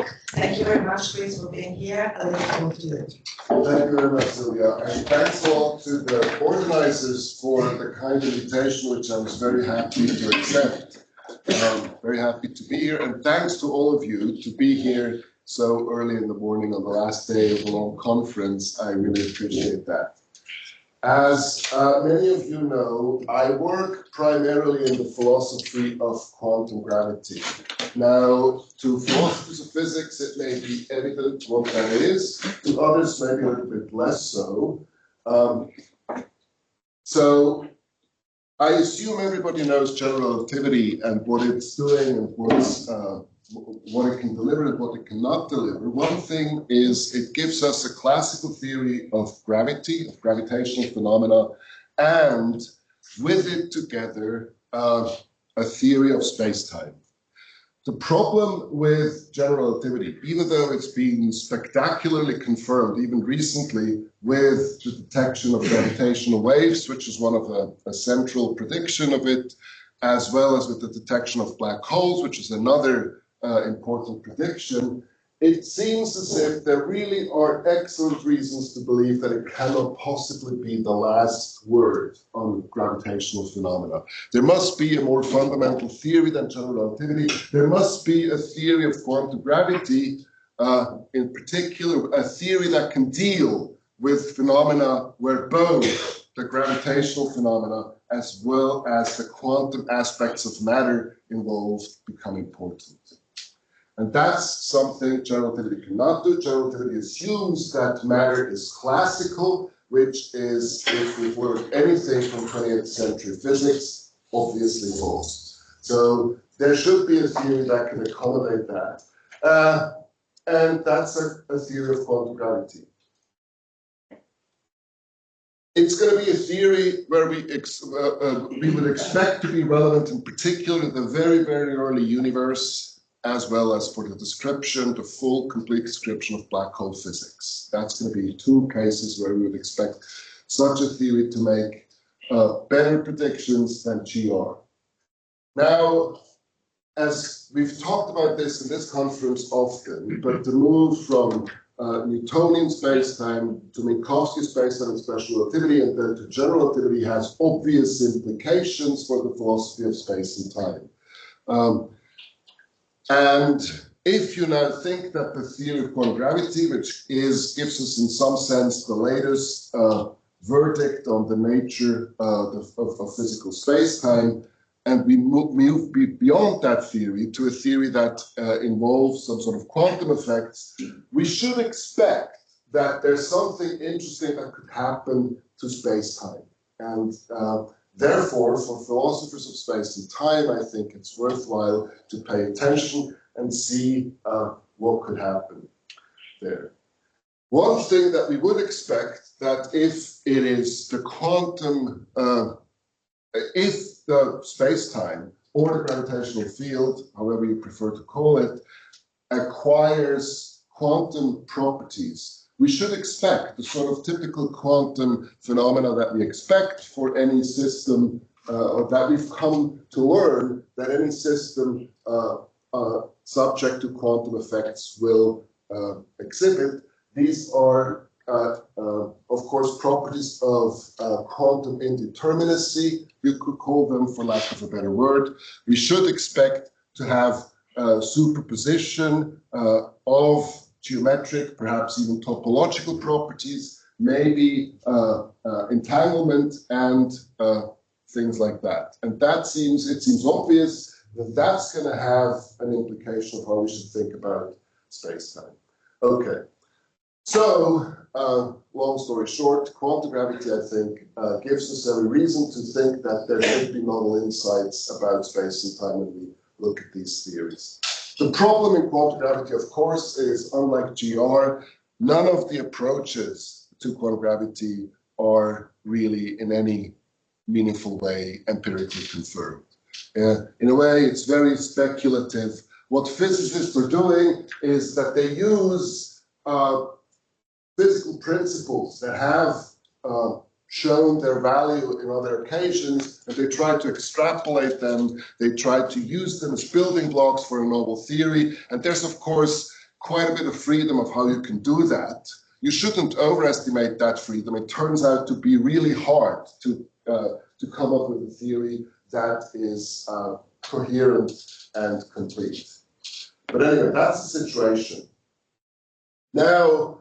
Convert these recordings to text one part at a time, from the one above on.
talk. Thank you very much, Chris, for being here. I look forward to it. Thank you very much, Sylvia. And thanks all to the organizers for the kind invitation, which I was very happy to accept. Very happy to be here. And thanks to all of you to be here so early in the morning on the last day of a long conference. I really appreciate that. As many of you know, I work primarily in the philosophy of quantum gravity. Now, to philosophers of physics, it may be evident what that is. To others, maybe a little bit less so. So, I assume everybody knows general relativity and what it's doing and what it can deliver and what it cannot deliver. One thing is it gives us a classical theory of gravity, of gravitational phenomena, and with it together, a theory of space-time. The problem with general relativity, even though it's been spectacularly confirmed, even recently, with the detection of gravitational waves, which is one of a central prediction of it, as well as with the detection of black holes, which is another important prediction, it seems as if there really are excellent reasons to believe that it cannot possibly be the last word on gravitational phenomena. There must be a more fundamental theory than general relativity. There must be a theory of quantum gravity, in particular, a theory that can deal with phenomena where both the gravitational phenomena as well as the quantum aspects of matter involved become important. And that's something general relativity cannot do. General relativity assumes that matter is classical, which is, if we've learned anything from 20th century physics, obviously false. So there should be a theory that can accommodate that. And that's a theory of quantum gravity. It's going to be a theory where we would expect to be relevant, in particular, in the very, very early universe, as well as for the description, the full, complete description of black hole physics. That's going to be two cases where we would expect such a theory to make better predictions than GR. Now, as we've talked about this in this conference often, but the move from Newtonian spacetime to Minkowski spacetime and special relativity and then to general relativity has obvious implications for the philosophy of space and time. And if you now think that the theory of quantum gravity, which gives us in some sense the latest verdict on the nature of physical space-time, and we move beyond that theory to a theory that involves some sort of quantum effects, we should expect that there's something interesting that could happen to space-time. And therefore, for philosophers of space and time, I think it's worthwhile to pay attention and see what could happen there. One thing that we would expect that if it is the quantum, if the space-time or the gravitational field, however you prefer to call it, acquires quantum properties, we should expect the sort of typical quantum phenomena that we expect for any system, or that we've come to learn that any system subject to quantum effects will exhibit. These are, of course, properties of quantum indeterminacy, you could call them for lack of a better word. We should expect to have superposition of geometric, perhaps even topological properties, maybe entanglement and things like that. And it seems obvious that that's going to have an implication of how we should think about space-time. Okay, so long story short, quantum gravity, I think, gives us every reason to think that there should be novel insights about space and time when we look at these theories. The problem in quantum gravity, of course, is unlike GR, none of the approaches to quantum gravity are really in any meaningful way empirically confirmed. In a way, it's very speculative. What physicists are doing is that they use physical principles that have shown their value in other occasions, and they try to extrapolate them. They try to use them as building blocks for a novel theory. And there's, of course, quite a bit of freedom of how you can do that. You shouldn't overestimate that freedom. It turns out to be really hard to come up with a theory that is coherent and complete. But anyway, that's the situation. Now,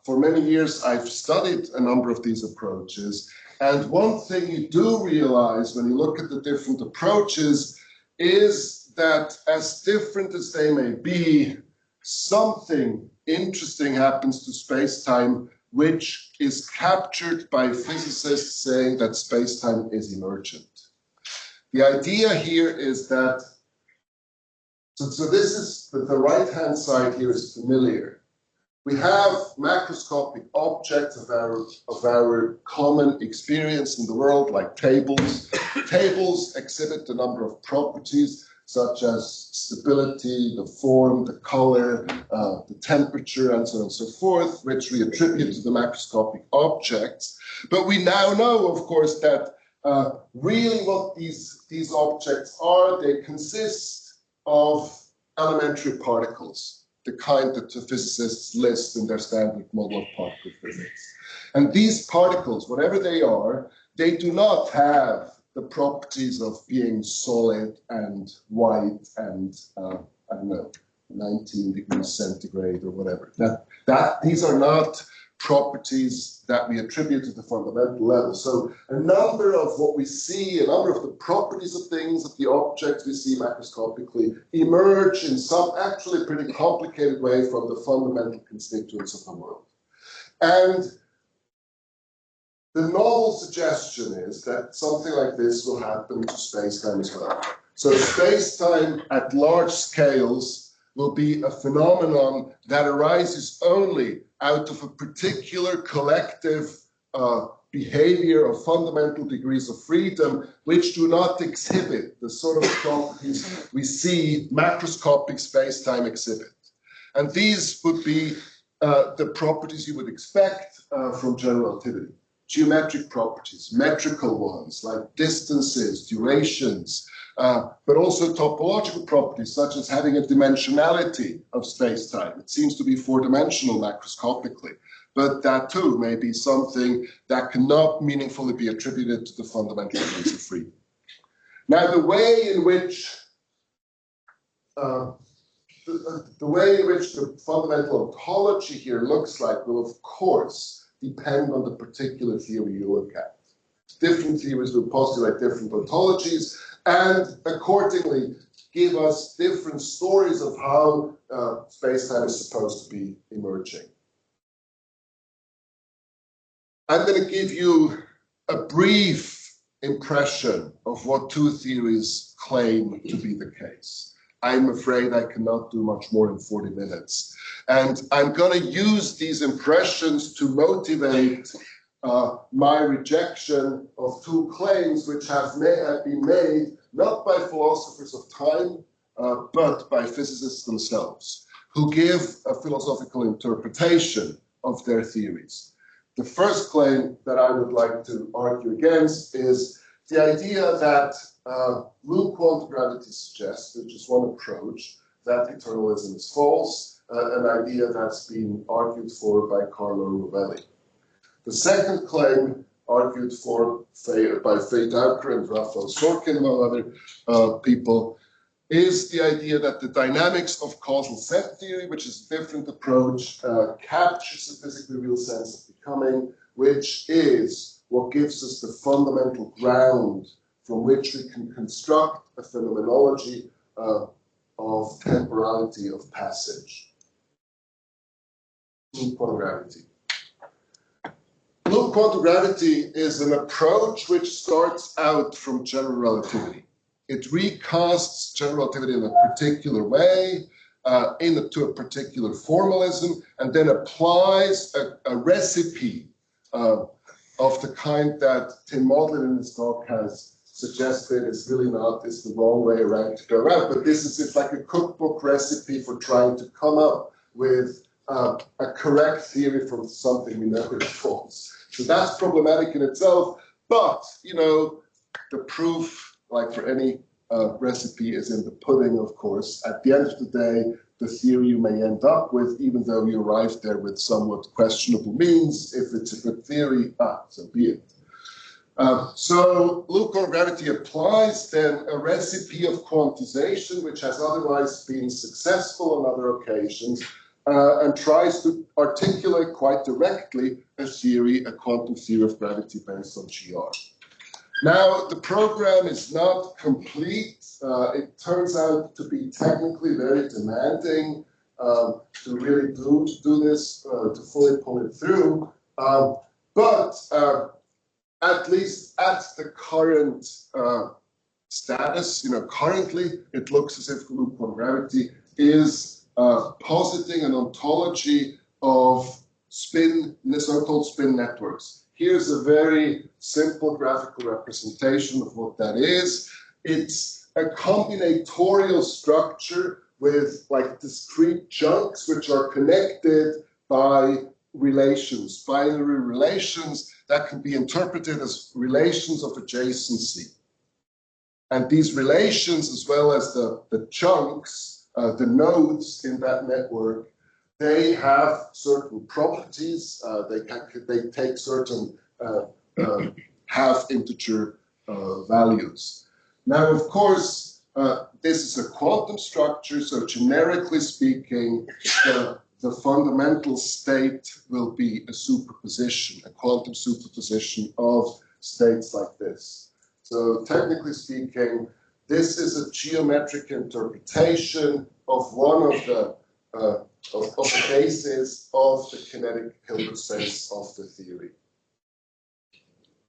for many years, I've studied a number of these approaches. And one thing you do realize when you look at the different approaches is that as different as they may be, something interesting happens to space-time, which is captured by physicists saying that space-time is emergent. The idea here is that, so this is, the right-hand side here is familiar. We have macroscopic objects of our common experience in the world, like tables. Tables exhibit a number of properties, such as stability, the form, the color, the temperature, and so on and so forth, which we attribute to the macroscopic objects. But we now know, of course, that really what these objects are, they consist of elementary particles, the kind that the physicists list in their standard model of particle physics. And these particles, whatever they are, they do not have the properties of being solid and white and, I don't know, 19 degrees centigrade or whatever. These are not properties that we attribute to the fundamental level. So a number of what we see, a number of the properties of things, of the objects we see macroscopically, emerge in some actually pretty complicated way from the fundamental constituents of the world. And the novel suggestion is that something like this will happen to space-time as well. So space-time at large scales will be a phenomenon that arises only out of a particular collective behavior of fundamental degrees of freedom, which do not exhibit the sort of properties we see macroscopic space-time exhibit. And these would be the properties you would expect from general relativity. Geometric properties, metrical ones like distances, durations, but also topological properties such as having a dimensionality of space-time. It seems to be four-dimensional macroscopically, but that too may be something that cannot meaningfully be attributed to the fundamental degrees of freedom. Now, the way in which the fundamental ontology here looks like will, of course, depend on the particular theory you look at. Different theories will postulate different ontologies and accordingly give us different stories of how space-time is supposed to be emerging. I'm going to give you a brief impression of what two theories claim to be the case. I'm afraid I cannot do much more in 40 minutes. And I'm going to use these impressions to motivate my rejection of two claims which have been made not by philosophers of time, but by physicists themselves, who give a philosophical interpretation of their theories. The first claim that I would like to argue against is the idea that loop quantum gravity suggests, which is one approach, that eternalism is false, an idea that's been argued for by Carlo Rovelli. The second claim, argued for by Faye Dowker and Raphael Sorkin, among other people, is the idea that the dynamics of causal set theory, which is a different approach, captures the physically real sense of becoming, which is what gives us the fundamental ground from which we can construct a phenomenology of temporality of passage. Loop quantum gravity. Loop quantum gravity is an approach which starts out from general relativity. It recasts general relativity in a particular way, to a particular formalism, and then applies a recipe of the kind that Tim Maudlin in his talk has suggested is the wrong way around to go around. But it's like a cookbook recipe for trying to come up with a correct theory from something we know is false. So that's problematic in itself, but, the proof, like for any recipe, is in the pudding, of course. At the end of the day, the theory you may end up with, even though you arrived there with somewhat questionable means. If it's a good theory, so be it. So Lugano gravity applies then a recipe of quantization, which has otherwise been successful on other occasions, and tries to articulate quite directly a theory, a quantum theory of gravity based on GR. Now, the program is not complete. It turns out to be technically very demanding to really do this, to fully pull it through. But at least at the current status, currently it looks as if Lugano gravity is positing an ontology of spin, so-called spin networks. Here's a very simple graphical representation of what that is. It's a combinatorial structure with like discrete chunks which are connected by relations, binary relations that can be interpreted as relations of adjacency. And these relations, as well as the chunks, the nodes in that network, they have certain properties. They take certain half-integer values. Now, of course, this is a quantum structure, so generically speaking, the fundamental state will be a superposition, a quantum superposition of states like this. So technically speaking, this is a geometric interpretation of one of the basis of the kinetic Hilbert space of the theory.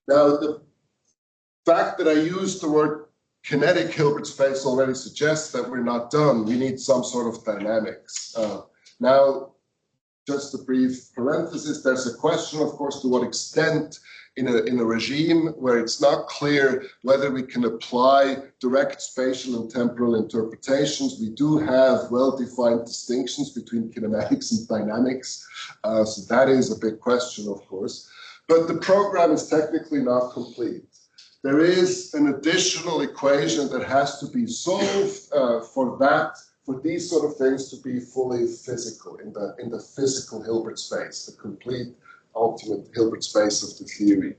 Now, the fact that I used the word kinetic Hilbert space already suggests that we're not done. We need some sort of dynamics. Now, just a brief parenthesis, there's a question, of course, to what extent in a regime where it's not clear whether we can apply direct spatial and temporal interpretations. We do have well-defined distinctions between kinematics and dynamics. So that is a big question, of course. But the program is technically not complete. There is an additional equation that has to be solved for these sort of things to be fully physical in the physical Hilbert space, the complete ultimate Hilbert space of the theory.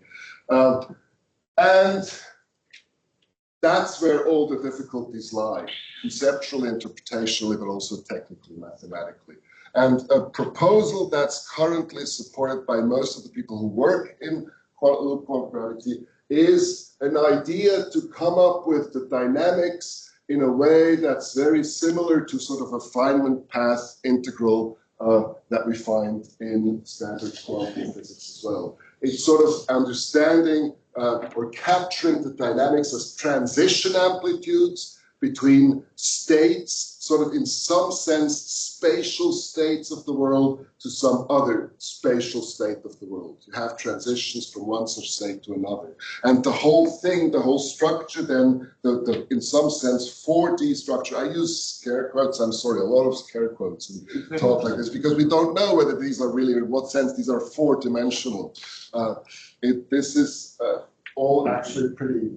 And that's where all the difficulties lie, conceptually, interpretationally, but also technically, mathematically. And a proposal that's currently supported by most of the people who work in quantum gravity is an idea to come up with the dynamics in a way that's very similar to sort of a Feynman path integral that we find in standard quantum physics as well. It's sort of understanding or capturing the dynamics as transition amplitudes between states, sort of in some sense spatial states of the world to some other spatial state of the world. You have transitions from one such state to another. And the whole thing, the whole structure then, in some sense 4D structure, I use scare quotes, I'm sorry, a lot of scare quotes and talk like this, because we don't know whether these are really, in what sense these are four-dimensional. This is all actually pretty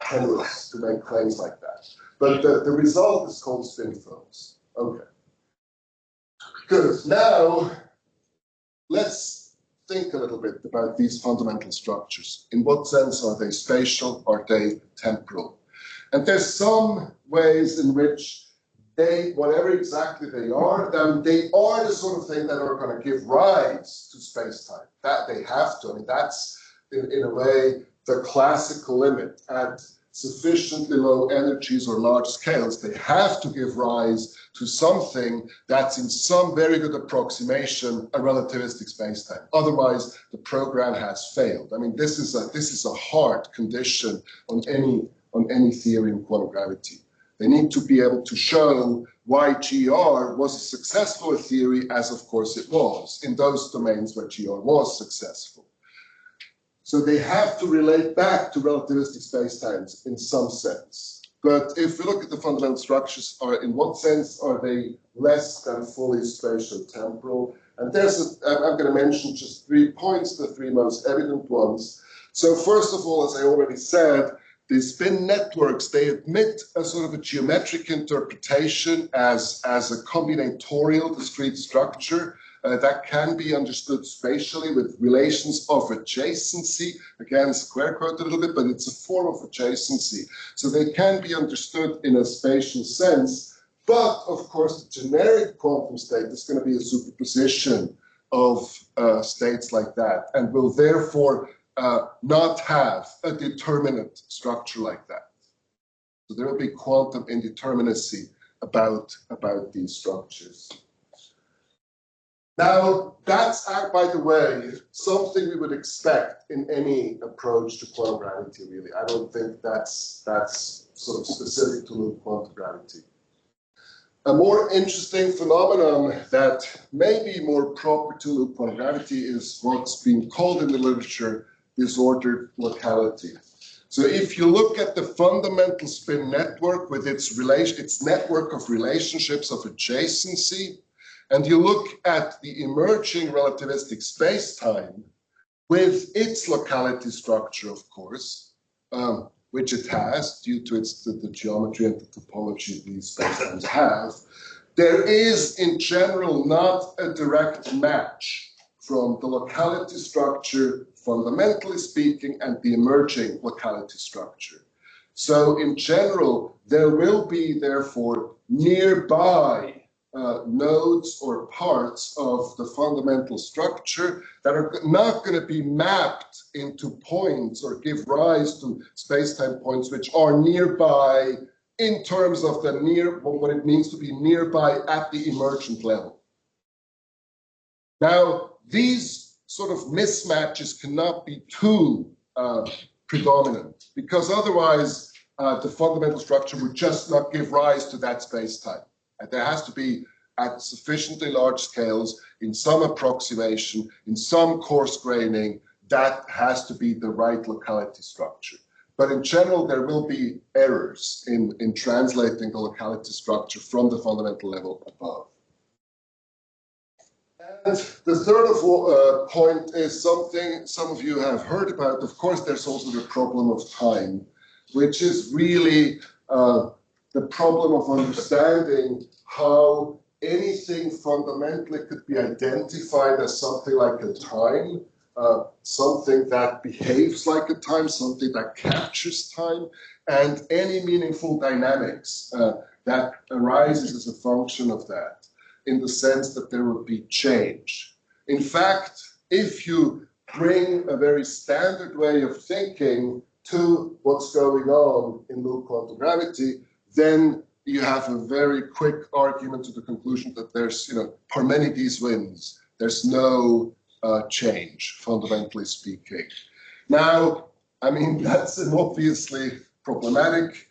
tenuous to make claims like that. But the result is called spin films. Okay. Good. Now, let's think a little bit about these fundamental structures. In what sense are they spatial? Are they temporal? And there's some ways in which they, whatever exactly they are the sort of thing that are going to give rise to space-time. That they have to. I mean, that's, in a way, the classical limit. At sufficiently low energies or large scales, they have to give rise to something that's in some very good approximation a relativistic spacetime. Otherwise, the program has failed. I mean, this is a hard condition on any theory in quantum gravity. They need to be able to show why GR was a successful theory, as of course it was, in those domains where GR was successful. So they have to relate back to relativistic spacetimes in some sense. But if we look at the fundamental structures, in what sense are they less than fully spatial temporal? And I'm going to mention just 3 points, the 3 most evident ones. So first of all, as I already said, The spin networks, they admit a sort of a geometric interpretation as a combinatorial discrete structure that can be understood spatially with relations of adjacency. Again, square quote a little bit, but it's a form of adjacency. So they can be understood in a spatial sense, but of course the generic quantum state is going to be a superposition of states like that, and will therefore not have a determinate structure like that. So there will be quantum indeterminacy about these structures. Now, that's, by the way, something we would expect in any approach to quantum gravity, really. I don't think that's sort of specific to loop quantum gravity. A more interesting phenomenon that may be more proper to loop quantum gravity is what's been called in the literature disordered locality. So if you look at the fundamental spin network with its network of relationships of adjacency, and you look at the emerging relativistic space-time with its locality structure, of course, which it has due to the geometry and the topology these spacetimes have, there is in general not a direct match from the locality structure, fundamentally speaking, and the emerging locality structure. So in general, there will be, therefore, nearby nodes or parts of the fundamental structure that are not going to be mapped into points or give rise to space-time points which are nearby in terms of what it means to be nearby at the emergent level. Now, these sort of mismatches cannot be too predominant, because otherwise the fundamental structure would just not give rise to that space-time. And there has to be, at sufficiently large scales, in some approximation, in some coarse graining, that has to be the right locality structure. But in general, there will be errors in translating the locality structure from the fundamental level above. And the third point is something some of you have heard about. Of course, there's also the problem of time, which is really the problem of understanding how anything fundamentally could be identified as something like a time, something that behaves like a time, something that captures time, and any meaningful dynamics that arises as a function of that, in the sense that there would be change. In fact, if you bring a very standard way of thinking to what's going on in loop quantum gravity, then you have a very quick argument to the conclusion that there's, Parmenides wins. There's no change, fundamentally speaking. Now, I mean, that's an obviously problematic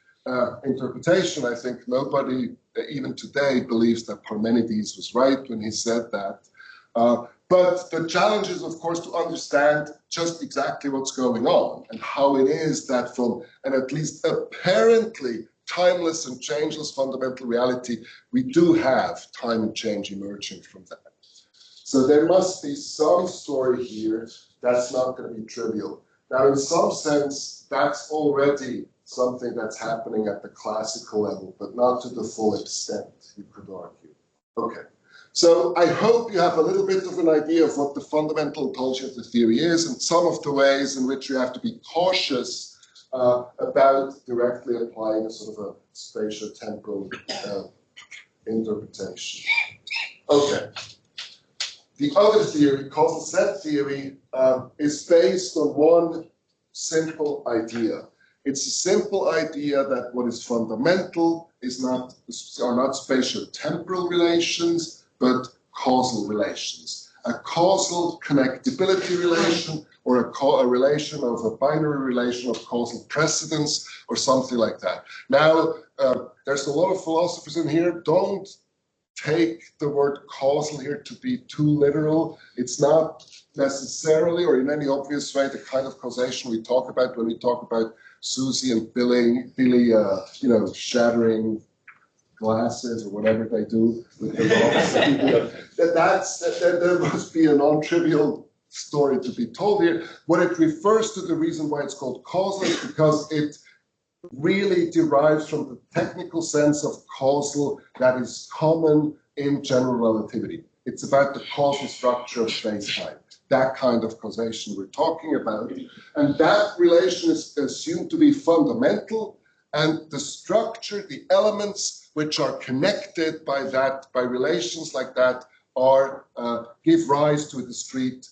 interpretation. I think nobody, even today, believes that Parmenides was right when he said that. But the challenge is, of course, to understand just exactly what's going on and how it is that from an at least apparently timeless and changeless fundamental reality, we do have time and change emerging from that. So there must be some story here that's not going to be trivial. Now, in some sense, that's already something that's happening at the classical level, but not to the full extent, you could argue. Okay. So I hope you have a little bit of an idea of what the fundamental ontology of the theory is and some of the ways in which you have to be cautious about directly applying a sort of a spatial-temporal interpretation. Okay. The other theory, causal set theory, is based on one simple idea. It's a simple idea that what is fundamental are not spatial-temporal relations, but causal relations. A causal connectibility relation, or a relation of a binary relation of causal precedence, or something like that. Now, there's a lot of philosophers in here. Don't take the word causal here to be too literal. It's not necessarily, or in any obvious way, the kind of causation we talk about when we talk about Susie and Billy, shattering glasses or whatever they do with the rocks. There must be a non-trivial story to be told here. What it refers to, the reason why it's called causal, is because it really derives from the technical sense of causal that is common in general relativity. It's about the causal structure of space-time, that kind of causation we're talking about. And that relation is assumed to be fundamental, and the structure, the elements which are connected by that, by relations like that, are give rise to a discrete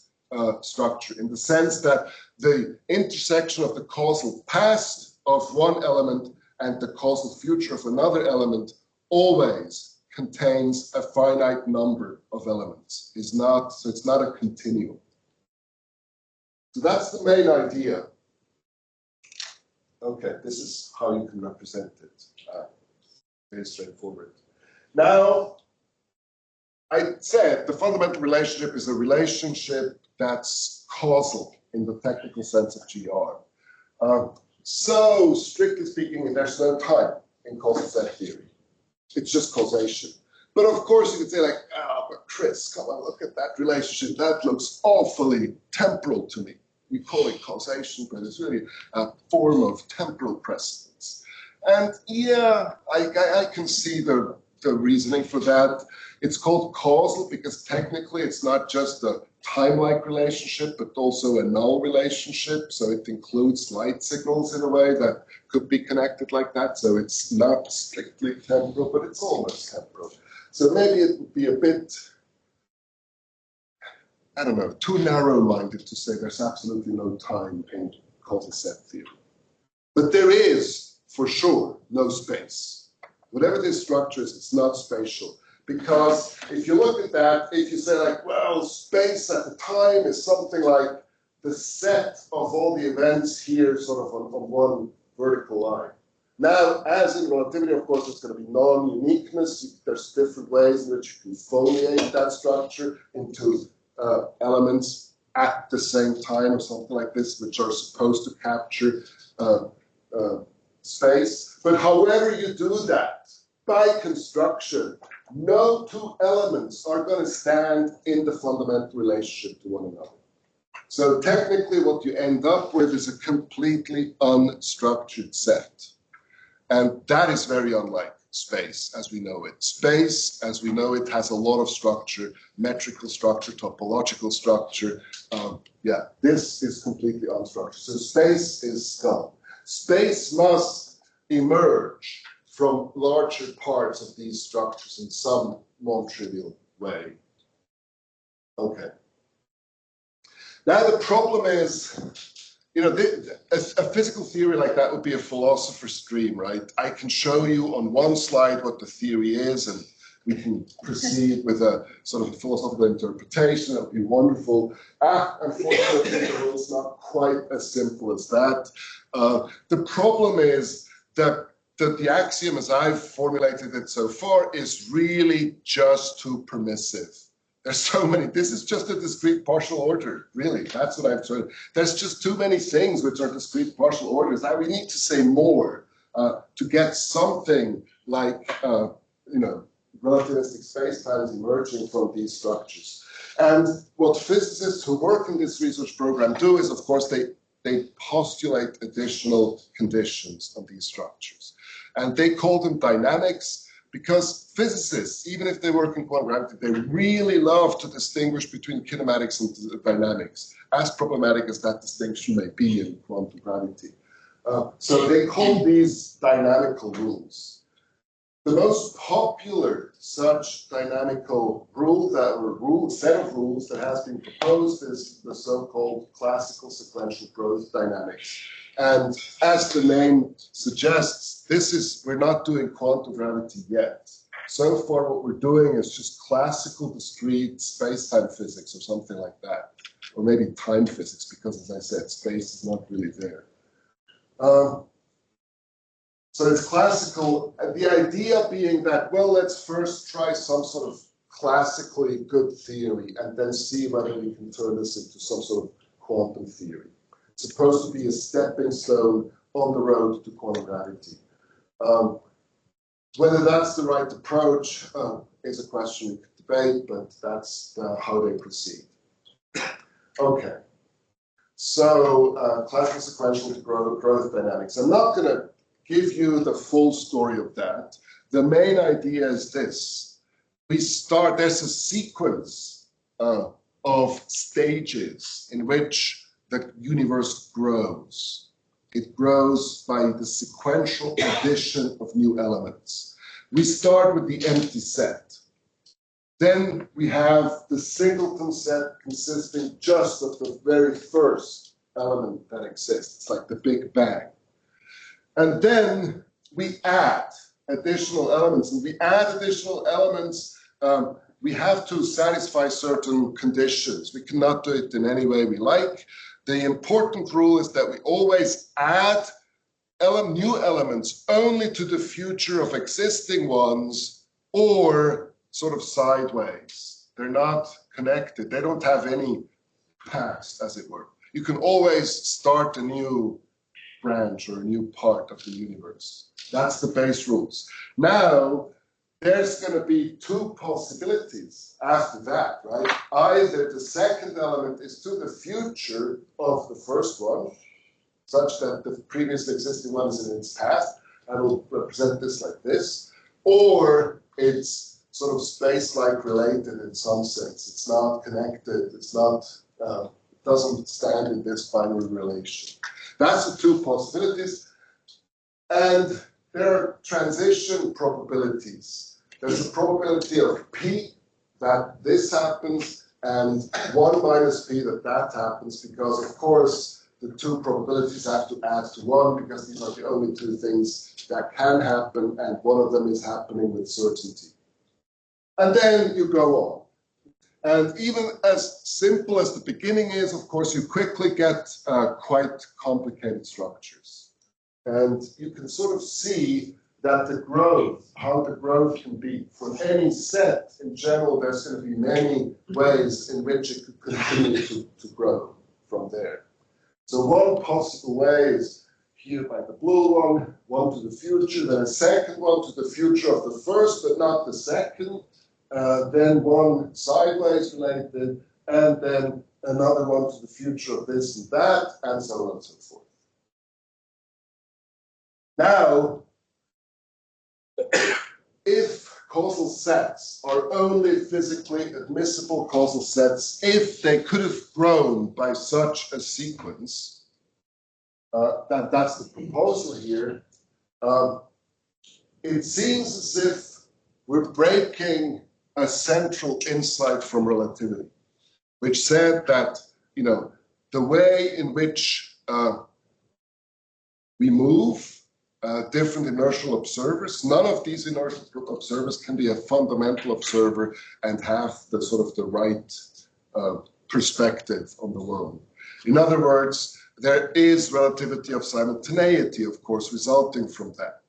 structure, in the sense that the intersection of the causal past of one element and the causal future of another element always contains a finite number of elements. So it's not a continuum. So that's the main idea. Okay, this is how you can represent it. Very straightforward. Now, I said the fundamental relationship is a relationship that's causal in the technical sense of GR. So, strictly speaking, there's no time in causal set theory. It's just causation. But of course, you could say, like, but Chris, come on, look at that relationship. That looks awfully temporal to me. We call it causation, but it's really a form of temporal precedence. And yeah, I can see the reasoning for that. It's called causal because technically it's not just a time-like relationship, but also a null relationship. So it includes light signals in a way that could be connected like that. So it's not strictly temporal, but it's almost temporal. So maybe it would be a bit, I don't know, too narrow-minded to say there's absolutely no time in causal set theory. But there is, for sure, no space. Whatever this structure is, it's not spatial. Because if you look at that, if you say like, well, space at the time is something like the set of all the events here sort of on one vertical line. Now, as in relativity, of course, there's going to be non-uniqueness. There's different ways in which you can foliate that structure into elements at the same time or something like this, which are supposed to capture space. But however you do that, by construction, no two elements are going to stand in the fundamental relationship to one another. So technically what you end up with is a completely unstructured set. And that is very unlike space as we know it. Space, as we know it, has a lot of structure, metrical structure, topological structure. This is completely unstructured. So space is gone. Space must emerge from larger parts of these structures in some non-trivial way. Okay. Now the problem is, you know, a physical theory like that would be a philosopher's dream, right? I can show you on one slide what the theory is, and we can proceed with a sort of philosophical interpretation. That would be wonderful. Unfortunately, it's not quite as simple as that. The problem is that the axiom, as I've formulated it so far, is really just too permissive. There's so many. This is just a discrete partial order, really. That's what I've tried. There's just too many things which are discrete partial orders. Now we need to say more to get something like, relativistic spacetimes emerging from these structures. And what physicists who work in this research program do is, of course, they postulate additional conditions on these structures. And they call them dynamics because physicists, even if they work in quantum gravity, they really love to distinguish between kinematics and dynamics, as problematic as that distinction may be in quantum gravity. So they call these dynamical rules. The most popular such dynamical set of rules that has been proposed is the so-called classical sequential growth dynamics. And as the name suggests, we're not doing quantum gravity yet. So far, what we're doing is just classical discrete space-time physics or something like that, or maybe time physics, because as I said, space is not really there. So it's classical, the idea being that, well, let's first try some sort of classically good theory and then see whether we can turn this into some sort of quantum theory. It's supposed to be a stepping stone on the road to quantum gravity. Whether that's the right approach is a question we could debate, but that's how they proceed. Okay. So classical sequential growth dynamics. I'm not going to give you the full story of that. The main idea is this. There's a sequence of stages in which the universe grows. It grows by the sequential addition of new elements. We start with the empty set. Then we have the singleton set consisting just of the very first element that exists. It's like the Big Bang. And then we add additional elements. And we add additional elements. We have to satisfy certain conditions. We cannot do it in any way we like. The important rule is that we always add new elements only to the future of existing ones, or sort of sideways. They're not connected. They don't have any past, as it were. You can always start a new branch or a new part of the universe. That's the base rules. Now, there's going to be two possibilities after that, right? Either the second element is to the future of the first one, such that the previously existing one is in its past. I will represent this like this. Or it's sort of space-like related in some sense. It's not connected. It's not, it doesn't stand in this binary relation. That's the two possibilities. And there are transition probabilities. There's a probability of P that this happens and 1 minus P that that happens, because of course the two probabilities have to add to 1 because these are the only two things that can happen, and one of them is happening with certainty. And then you go on. And even as simple as the beginning is, of course, you quickly get quite complicated structures. And you can sort of see that the growth, how the growth can be from any set, in general, there's going to be many ways in which it could continue to grow from there. So one possible way is here by the blue one to the future, then a second one to the future of the first, but not the second, then one sideways related, and then another one to the future of this and that, and so on and so forth. Now, if causal sets are only physically admissible causal sets, if they could have grown by such a sequence, that's the proposal here, it seems as if we're breaking a central insight from relativity, which said that, you know, the way in which we move different inertial observers, none of these inertial observers can be a fundamental observer and have the sort of the right perspective on the world. In other words, there is relativity of simultaneity, of course, resulting from that.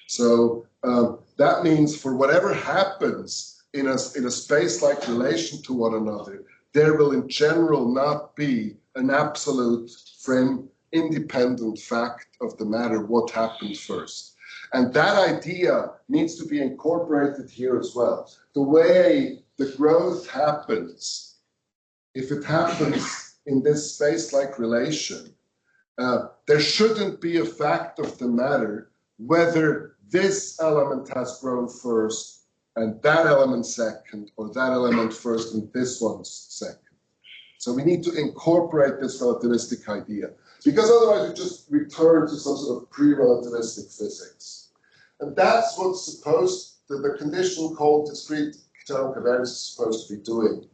So that means for whatever happens in a space-like relation to one another, there will in general not be an absolute frame independent fact of the matter, what happened first. And that idea needs to be incorporated here as well. The way the growth happens, if it happens in this space-like relation, there shouldn't be a fact of the matter whether this element has grown first and that element second, or that element first and this one's second. So we need to incorporate this relativistic idea, because otherwise we just return to some sort of pre-relativistic physics. And that's what's the condition called discrete eternal covariance is supposed to be doing.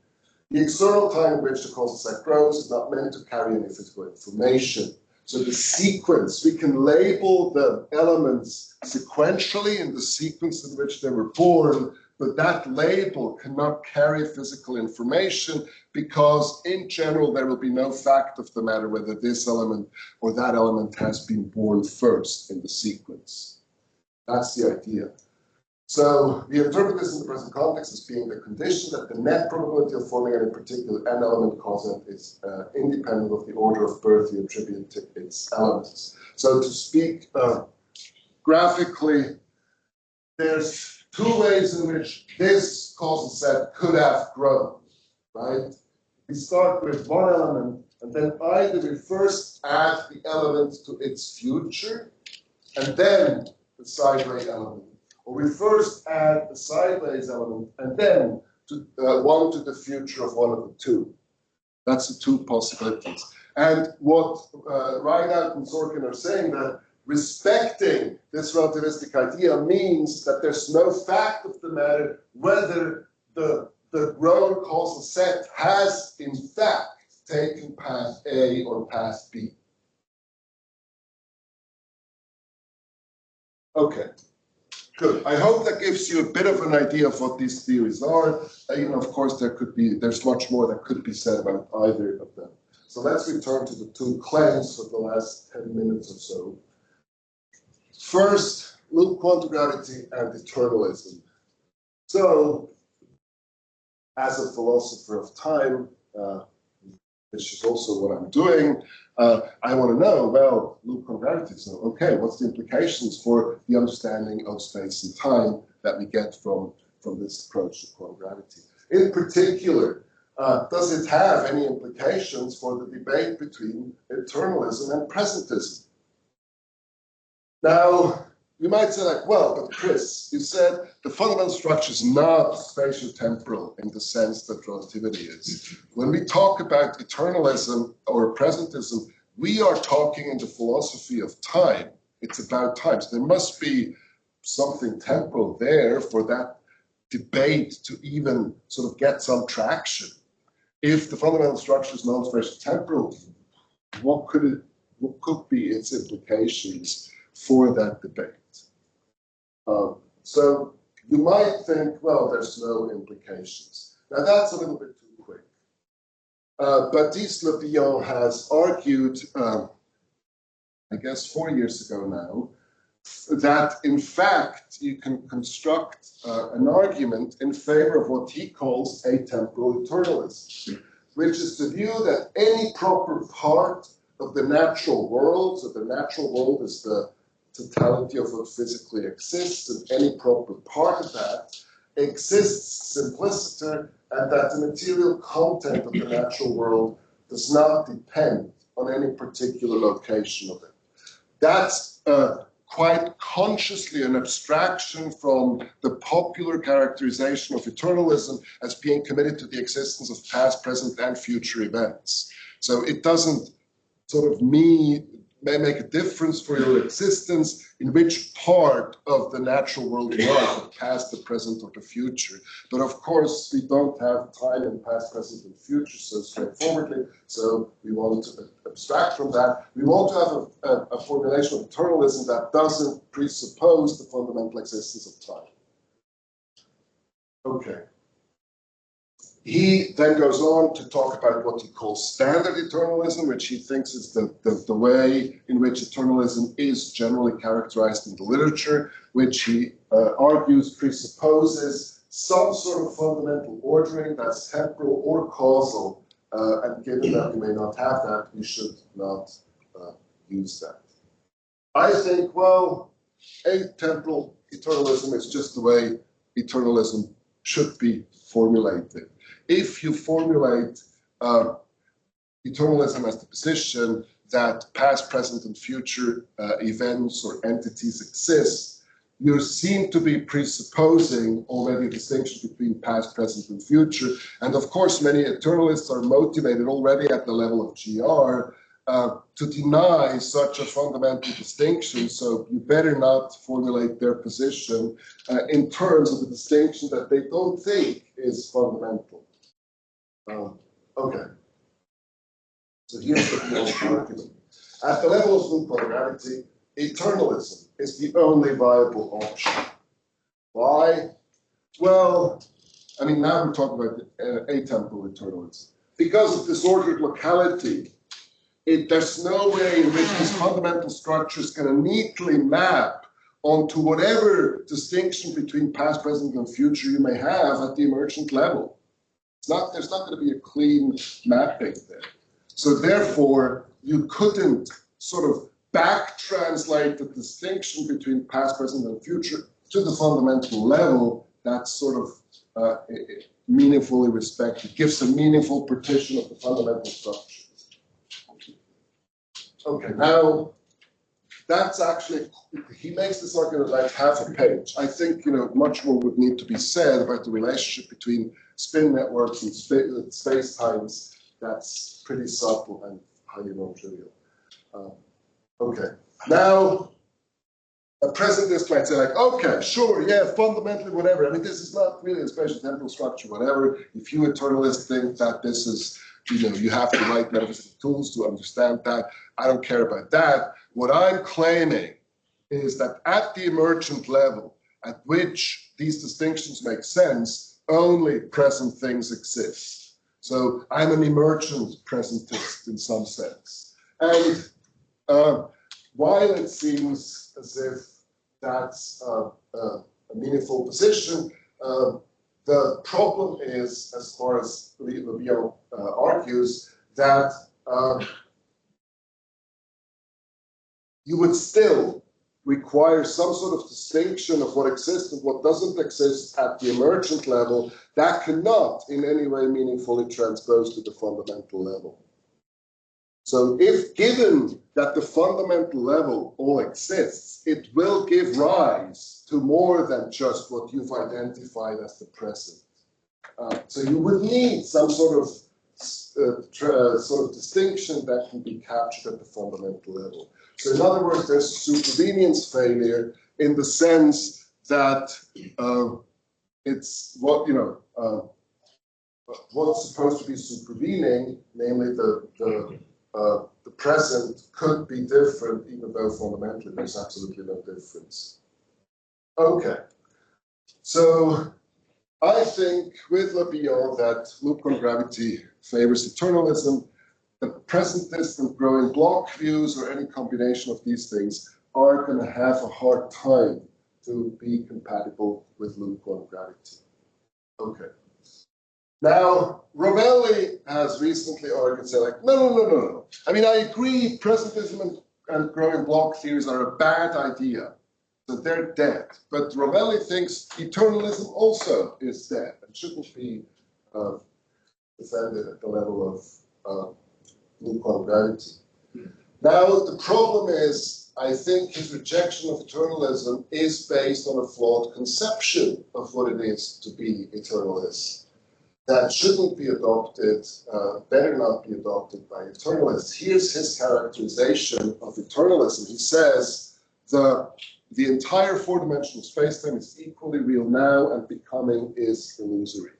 The external time in which the causal set grows is not meant to carry any physical information. So the sequence, we can label the elements sequentially in the sequence in which they were born, but that label cannot carry physical information because in general there will be no fact of the matter whether this element or that element has been born first in the sequence. That's the idea. So we interpret this in the present context as being the condition that the net probability of forming any particular n-element causant is independent of the order of birth you attribute to its elements. So to speak graphically, there's two ways in which this causal set could have grown, right? We start with one element, and then either we first add the element to its future, and then the sideways element. Or we first add the sideways element and then one to the future of one of the two. That's the two possibilities. And what Reinhardt and Sorkin are saying, that respecting this relativistic idea means that there's no fact of the matter whether the grower causal set has in fact taken path A or path B. Okay, good. I hope that gives you a bit of an idea of what these theories are. Of course, there's much more that could be said about either of them. So let's return to the two claims for the last 10 minutes or so. First, loop quantum gravity and eternalism. So, as a philosopher of time, which is also what I'm doing, I want to know, well, loop quantum gravity, so okay, what's the implications for the understanding of space and time that we get from this approach to quantum gravity? In particular, does it have any implications for the debate between eternalism and presentism? Now, you might say like, well, but Chris, you said the fundamental structure is not spatio-temporal in the sense that relativity is. When we talk about eternalism or presentism, we are talking in the philosophy of time. It's about time. So there must be something temporal there for that debate to even sort of get some traction. If the fundamental structure is non-spatio-temporal, what could be its implications for that debate? So you might think, well, there's no implications. Now that's a little bit too quick. Baptiste Le Billon has argued, I guess 4 years ago now, that in fact you can construct an argument in favor of what he calls atemporal eternalism, which is the view that any proper part of the natural world, so the natural world is the totality of what physically exists, and any proper part of that exists simpliciter, and that the material content of the natural world does not depend on any particular location of it. That's quite consciously an abstraction from the popular characterization of eternalism as being committed to the existence of past, present, and future events. So it doesn't sort of may make a difference for your existence in which part of the natural world you are, the past, the present, or the future. But of course, we don't have time in past, present, and future so straightforwardly, so we want to abstract from that. We want to have a formulation of eternalism that doesn't presuppose the fundamental existence of time. Okay. He then goes on to talk about what he calls standard eternalism, which he thinks is the way in which eternalism is generally characterized in the literature, which he argues presupposes some sort of fundamental ordering that's temporal or causal, and given that we may not have that, we should not use that. I think, well, atemporal eternalism is just the way eternalism should be formulated. If you formulate eternalism as the position that past, present, and future events or entities exist, you seem to be presupposing already a distinction between past, present, and future. And of course, many eternalists are motivated already at the level of GR to deny such a fundamental distinction. So you better not formulate their position in terms of a distinction that they don't think is fundamental. Okay. So here's the argument. At the level of loop quantum gravity, eternalism is the only viable option. Why? Well, I mean, now we're talking about atemporal eternalism. Because of disordered locality, there's no way in which this fundamental structure is going to neatly map onto whatever distinction between past, present, and future you may have at the emergent level. There's not going to be a clean mapping there. So therefore, you couldn't sort of back-translate the distinction between past, present, and future to the fundamental level that's sort of meaningfully respected, gives a meaningful partition of the fundamental structure. Okay, now that's actually, he makes this argument like half a page. I think, much more would need to be said about the relationship between spin networks and space-times. That's pretty subtle and highly non-trivial. Okay, now, a presentist might say, like, okay, sure, yeah, fundamentally, whatever. I mean, this is not really a spatial temporal structure, whatever. If you eternalists think that this is, you have to write metaphysical tools to understand that, I don't care about that. What I'm claiming is that at the emergent level, at which these distinctions make sense, only present things exist. So I'm an emergent presentist in some sense. And while it seems as if that's a meaningful position, the problem is, as far as Lugano argues, that you would still require some sort of distinction of what exists and what doesn't exist at the emergent level that cannot in any way meaningfully transpose to the fundamental level. So if given that the fundamental level all exists, it will give rise to more than just what you've identified as the present. So you would need some sort of distinction that can be captured at the fundamental level. So in other words, there's a supervenience failure in the sense that it's what, what's supposed to be supervening, namely the present, could be different, even though fundamentally there's absolutely no difference. Okay, so I think with Lugano that loop-on gravity favors eternalism. The presentist and growing block views or any combination of these things are going to have a hard time to be compatible with loop-on gravity. Okay. Now, Rovelli has recently argued, say, like, no. I mean, I agree, presentism and growing block theories are a bad idea, so they're dead. But Rovelli thinks eternalism also is dead and shouldn't be defended at the level of loop-on gravity. Now, the problem is, I think his rejection of eternalism is based on a flawed conception of what it is to be eternalist. That shouldn't be adopted, better not be adopted by eternalists. Here's his characterization of eternalism. He says, the entire four-dimensional spacetime is equally real now, and becoming is illusory.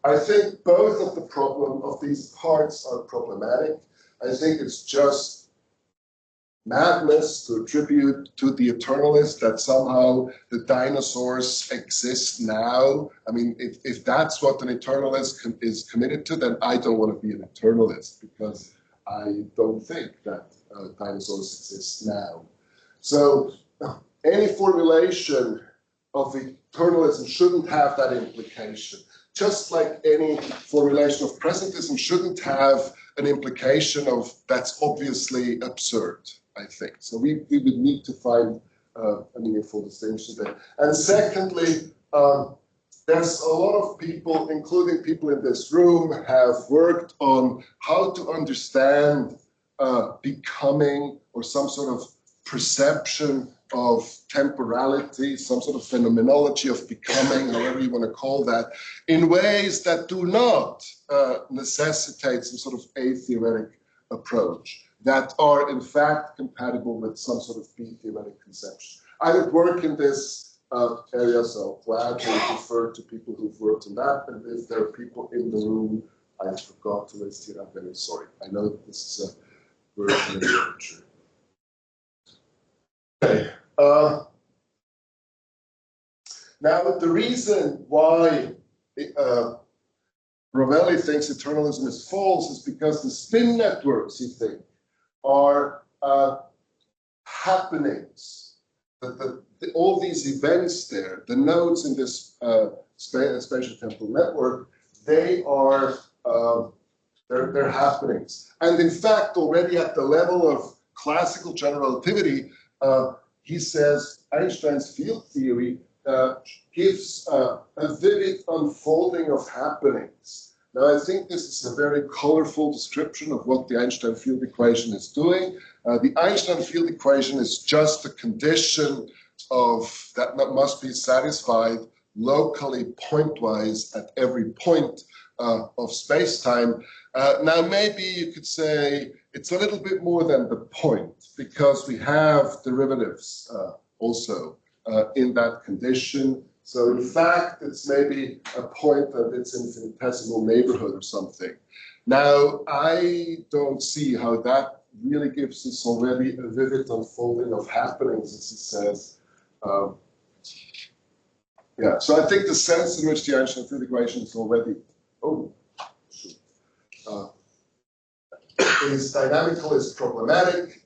I think both of the problem of these parts are problematic. I think it's just madness to attribute to the eternalist that somehow the dinosaurs exist now. I mean, if that's what an eternalist is committed to, then I don't want to be an eternalist because I don't think that dinosaurs exist now. So any formulation of eternalism shouldn't have that implication. Just like any formulation of presentism shouldn't have an implication of that's obviously absurd, I think. So we would need to find a meaningful distinction there. And secondly, there's a lot of people, including people in this room, have worked on how to understand becoming or some sort of perception of temporality, some sort of phenomenology of becoming, however you want to call that, in ways that do not necessitate some sort of a-theoretic approach, that are in fact compatible with some sort of b-theoretic conception. I would work in this area, so gladly refer to people who've worked on that, and if there are people in the room I forgot to list here, I'm very sorry. I know that this is a word in the literature. Okay. Now, the reason why Rovelli thinks eternalism is false is because the spin networks, he thinks, are happenings. All these events there, the nodes in this spatial temporal network, they are they're happenings. And in fact, already at the level of classical general relativity, he says Einstein's field theory gives a vivid unfolding of happenings Now, I think this is a very colorful description of what the Einstein field equation is doing. The Einstein field equation is just a condition of that must be satisfied locally, pointwise, at every point of space-time. Now, maybe you could say it's a little bit more than the point, because we have derivatives also in that condition. So in fact, it's maybe a point that it's infinitesimal neighborhood or something. Now, I don't see how that really gives us already a vivid unfolding of happenings, as it says. Yeah, so I think the sense in which the Einstein field equation is already, is dynamical, is problematic.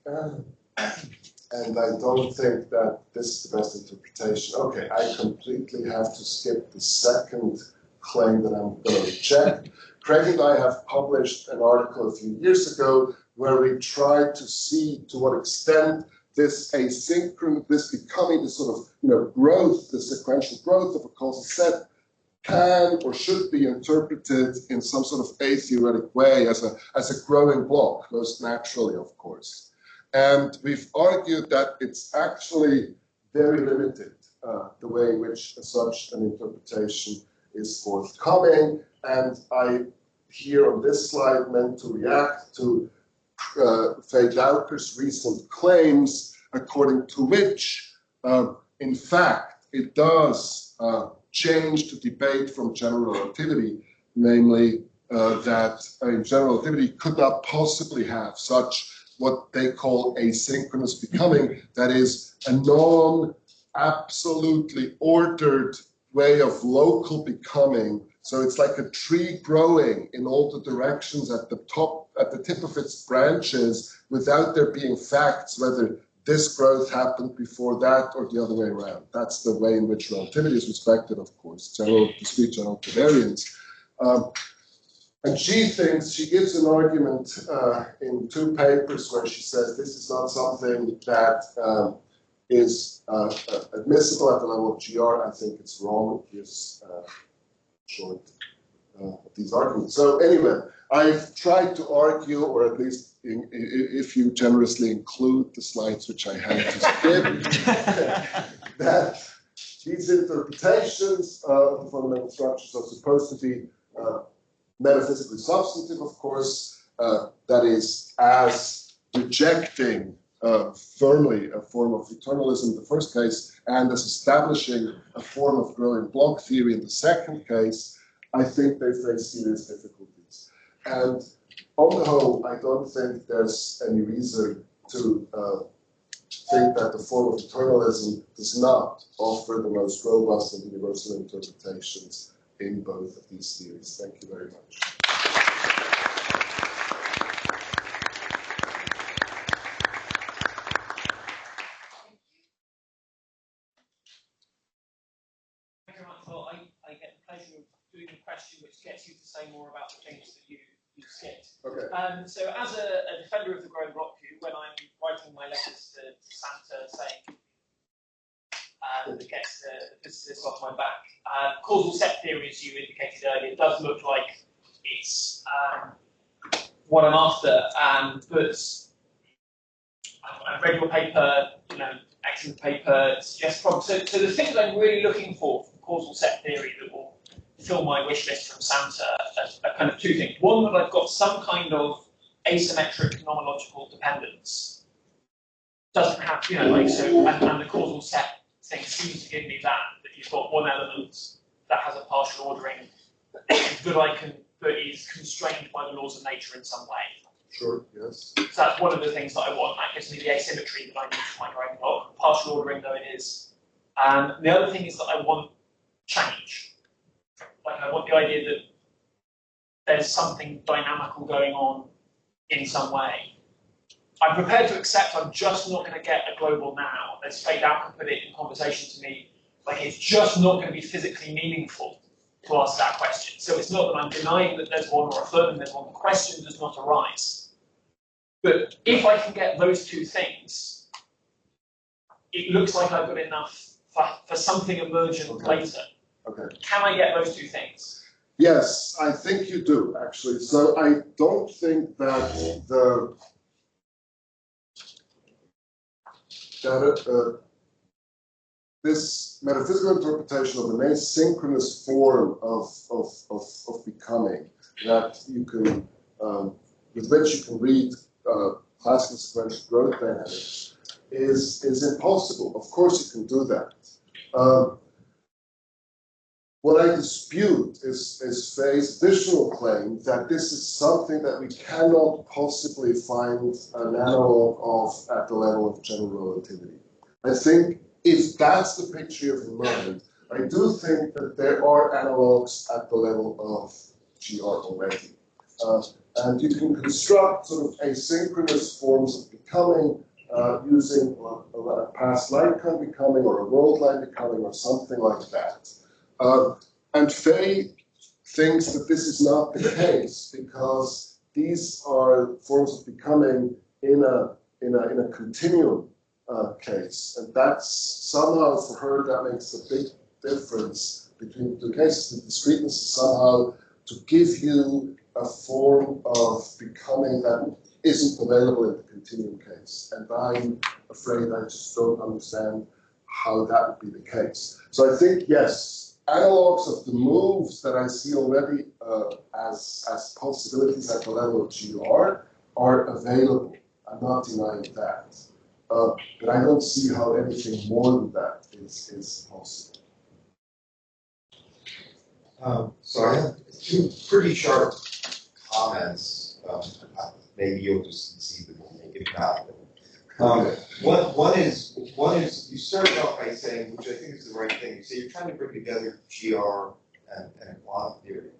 And I don't think that this is the best interpretation. Okay, I completely have to skip the second claim that I'm going to reject. Craig and I have published an article a few years ago where we tried to see to what extent this asynchronous, this becoming, this sort of growth, the sequential growth of a causal set can or should be interpreted in some sort of a-theoretic way as a growing block, most naturally, of course. And we've argued that it's actually very limited, the way in which such an interpretation is forthcoming. And I, here on this slide, meant to react to Faye Dowker's recent claims, according to which, in fact, it does change the debate from general relativity, namely that general relativity could not possibly have such what they call asynchronous becoming, that is a non-absolutely ordered way of local becoming. So it's like a tree growing in all the directions at the top, at the tip of its branches, without there being facts whether this growth happened before that or the other way around. That's the way in which relativity is respected, of course, discrete general covariance. And she gives an argument in two papers where she says this is not something that is admissible at the level of GR. I think it's wrong. It gives short these arguments. So anyway, I've tried to argue, or at least if you generously include the slides which I had to skip, that these interpretations of the fundamental structures are supposed to be metaphysically substantive, of course, that is, as rejecting firmly a form of eternalism in the first case, and as establishing a form of growing block theory in the second case. I think they face serious difficulties. And on the whole, I don't think there's any reason to think that the form of eternalism does not offer the most robust and universal interpretations in both of these theories. Thank you very much. Thank you very much. Well, I get the pleasure of doing a question which gets you to say more about the things that you skipped. Okay. So as a defender of the growing block view, when I'm writing my letters to Santa saying that gets the physicist off my back, causal set theory, as you indicated earlier, does look like it's what I'm after. But I've read your paper, excellent paper, suggests problems. So the things I'm really looking for from causal set theory that will fill my wish list from Santa are kind of two things. One, that I've got some kind of asymmetric nomological dependence. Doesn't have, and the causal set thing seems to give me that you've got one element that has a partial ordering that is constrained by the laws of nature in some way. Sure, yes. So that's one of the things that I want. That gives me the asymmetry that I need for my growing block, partial ordering though it is. The other thing is that I want change. Like I want the idea that there's something dynamical going on in some way. I'm prepared to accept I'm just not going to get a global now. As Faye Dowker put it in conversation to me, like it's just not going to be physically meaningful to ask that question. So it's not that I'm denying that there's one or affirming there's one. The question does not arise. But if I can get those two things, it looks like I've got enough for something emergent later. Okay. Can I get those two things? Yes, I think you do, actually. So I don't think that this metaphysical interpretation of an asynchronous form of becoming that you can, with which you can read classical sequential growth dynamics is impossible. Of course you can do that. What I dispute is Fay's additional claim that this is something that we cannot possibly find an analog of at the level of general relativity. I think if that's the picture you have in mind, I do think that there are analogs at the level of GR already. And you can construct sort of asynchronous forms of becoming using a past lifetime becoming or a worldline becoming or something like that. And Fay thinks that this is not the case because these are forms of becoming in a continuum case, and that's somehow for her that makes a big difference between the two cases. The discreteness is somehow to give you a form of becoming that isn't available in the continuum case, and I'm afraid I just don't understand how that would be the case. So I think yes. Analogs of the moves that I see already as possibilities at the level of GR are available. I'm not denying that. But I don't see how anything more than that is possible. So I have two pretty sharp comments. Maybe you'll just concede that we'll make it not. One is you started off by saying, which I think is the right thing. You say you're trying to bring together GR and quantum theory.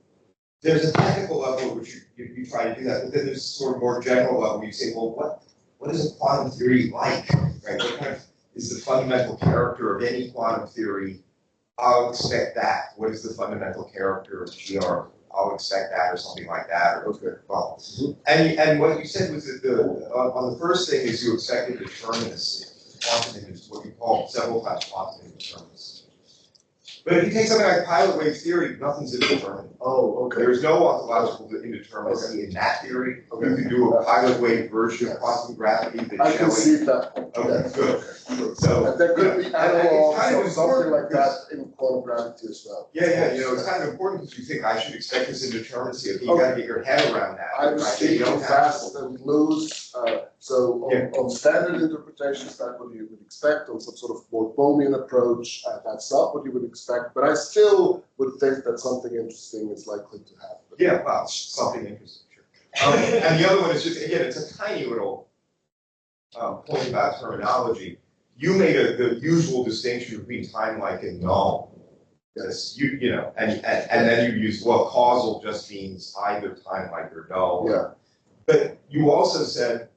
There's a technical level at which you try to do that, but then there's sort of more general level where you say, well, what is a quantum theory like? Right? What kind of is the fundamental character of any quantum theory? I'll expect that. What is the fundamental character of GR? I'll expect that, or something like that. Or, okay. Well, and what you said was that on the first thing is you expected determinacy. Quantum is what you call several times quantum indeterminacy. But if you take something like pilot wave theory, nothing's indeterminate. Oh, okay. There is no ontological indeterminacy in that theory. Okay. You can do a pilot wave version of quantum gravity. I can see that. Okay, good. So there could be analogs or something like that in quantum gravity as well. Yeah, it's kind of important because you think I should expect this indeterminacy. Okay, you got to get your head around that. I'm speaking fast and loose. So on standard interpretations, that's what you would expect. On some sort of more Bohmian approach, that's not what you would expect. But I still would think that something interesting is likely to happen. Yeah, well, something interesting, sure. And the other one is just, again, it's a tiny little point about terminology. You made the usual distinction between time-like and null. Yes. And then you use, well, causal just means either time-like or null. Yeah. But you also said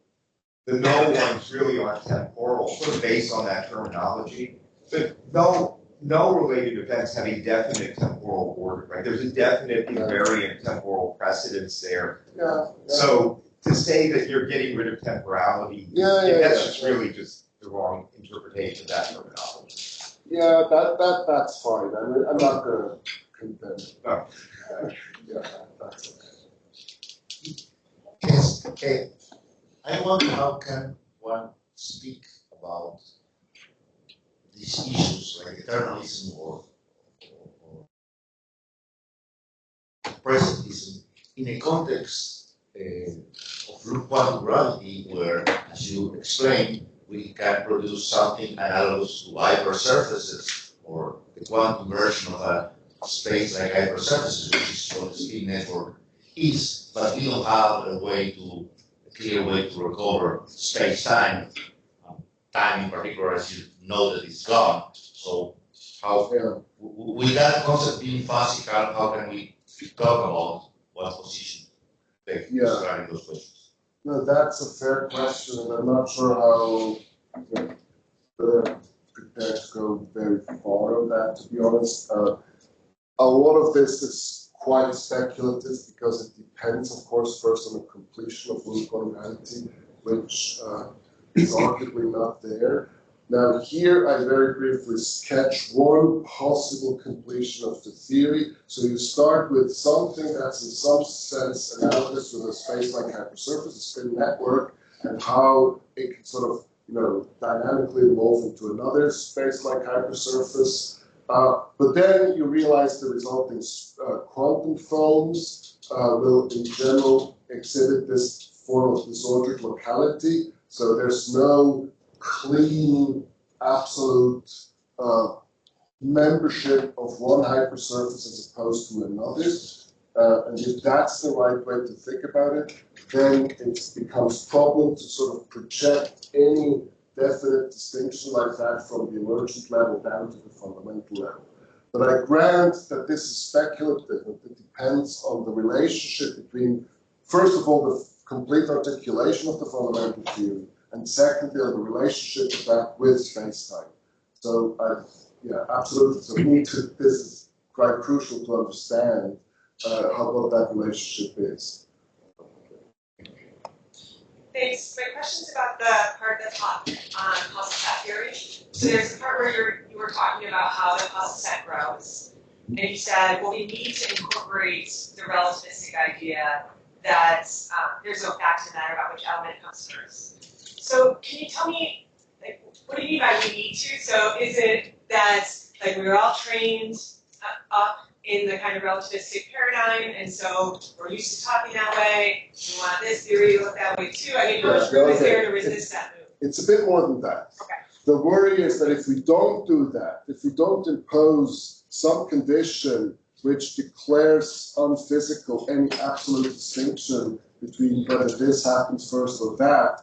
the null ones really aren't temporal, sort of based on that terminology. But null-related events have a definite temporal order, right? There's a definite invariant temporal precedence there. Yeah. So to say that you're getting rid of temporality, that's just really just the wrong interpretation of that terminology. Yeah, that's fine. I'm not going to contend. No. Yeah, that's okay. Yes, okay. I wonder how can one speak about these issues like eternalism or presentism in a context of quantum gravity where, as you explained, we can produce something analogous to hypersurfaces or the quantum version of a space like hypersurfaces, which is what the spin network is, but we don't have a clear way to recover space-time. Time in particular, as you know, that it's gone. So how, with that concept being fuzzy, how can we talk about what position take regarding those questions? No, that's a fair question, and I'm not sure how prepared to go very far on that, to be honest. A lot of this is quite speculative because it depends, of course, first on the completion of Lugano, which is arguably not there. Now here I very briefly sketch one possible completion of the theory. So you start with something that's in some sense analogous with a space-like hypersurface, a spin network, and how it can sort of, dynamically evolve into another space-like hypersurface. But then you realize the resulting quantum foams will in general exhibit this form of disordered locality. So there's no clean, absolute membership of one hypersurface as opposed to another. And if that's the right way to think about it, then it becomes problem to sort of project any definite distinction like that from the emergent level down to the fundamental level. But I grant that this is speculative, and it depends on the relationship between, first of all, the complete articulation of the fundamental theory, and secondly, on the relationship of that with space-time. So, yeah, absolutely. So, this is quite crucial to understand what that relationship is. Thanks. My question's about the part at the top on causal set theory. So there's a part where you were talking about how the causal set grows. And you said, well, we need to incorporate the relativistic idea that there's no fact in the matter about which element comes first. So can you tell me, like, what do you mean by we need to? So is it that, like, we were all trained up in the kind of relativistic paradigm, and so we're used to talking that way, we want this theory to look that way too? I mean, how much room is there to resist that move? It's a bit more than that. Okay. The worry is that if we don't do that, if we don't impose some condition which declares unphysical any absolute distinction between whether this happens first or that